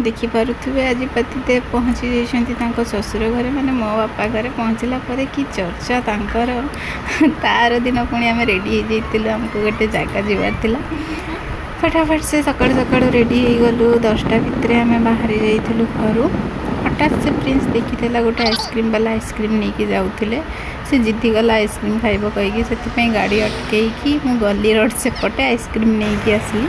देखिपे आज पतिदेव पहुँची जाइए ससुर घरे माने मो बापा घरे पहुँचला पर कि चर्चा तांकर तार दिन पुणी आम रेडी हो जाइलु आमको गोटे जगह जीवार थिला फटाफट से सकाळु सकाळु रेडी हो गलु 10टा भितर आम बाहरी जाइलु घर हठात से प्रिंस देखी गोटे आइसक्रीम वाला आइसक्रीम नहीं कि जाऊे से जिद्दी गला आइसक्रीम खाइब कहीकि से गाड़ी अटकई मु गली रोड सेपटे आइसक्रीम नहीं कि आसली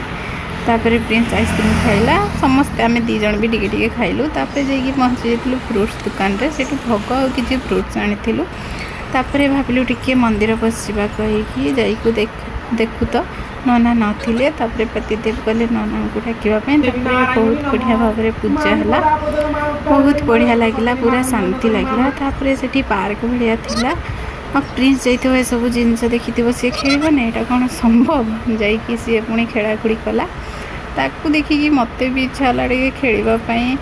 तापर प्रिंस आइसक्रीम खाइला समस्ते आम दी जन भी टिके खाइलु तापर जाइए पहुँची जाइलु फ्रुट्स दुकान रे सेठु भोग और किसी फ्रुट्स आनिथिलु तापर भाविलु टिके मंदिर पशिबा कहीकि जाइकु देखु तो नना नथिले तापर पतिदेव कले नना को डाकिबा बहुत बढ़िया भाव में पूजा है बहुत बढ़िया लगिला पूरा शांति लगिला तापर सेठी पार्क भाया थिला और प्रिंस जाइए सब जिनस देखी सी खेल ना यहाँ कौन संभव जाकि सी पुणी खेलाखुड़ी कला ताकू देखिकी मत भी इच्छा है खेलवाई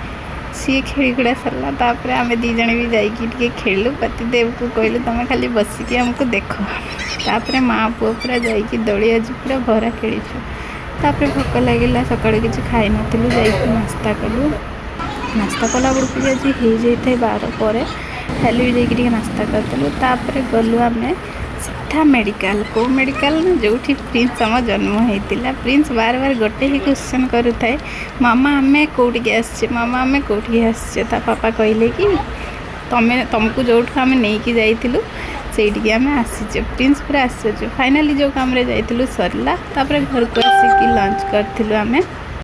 सी खेलखुड़ा सरला तापर आम दी जन भी जाइए खेलु पतिदेव को कहलु तुम खाली बसिकी आमको देख तापर माँ पुआ पूरा जाइए दड़ी आज पूरा भरा खेलीचु तापर भोक लगे सका किसी खाई नु जा नास्ता कलु नास्ता कला बेलू भी आज हो जाए 12 पर खाली भी जाइए नास्ता करदेलु तापर गलु आम सीधा मेडिकल को मेडिकल जो प्रिंस आम जन्म होता प्रिंस बार बार गोटे ही क्वेश्चन करूए मामा आम कौटिक आसचे मामा आम कौटिक आसचे ता पापा कहले कि तुमको जो आम नहीं जाइलु से आम आसीचे प्रिंस पूरा आसचे फाइनाली जो काम जाइलु सरला तापर घर को आसिक लंच करूँ आम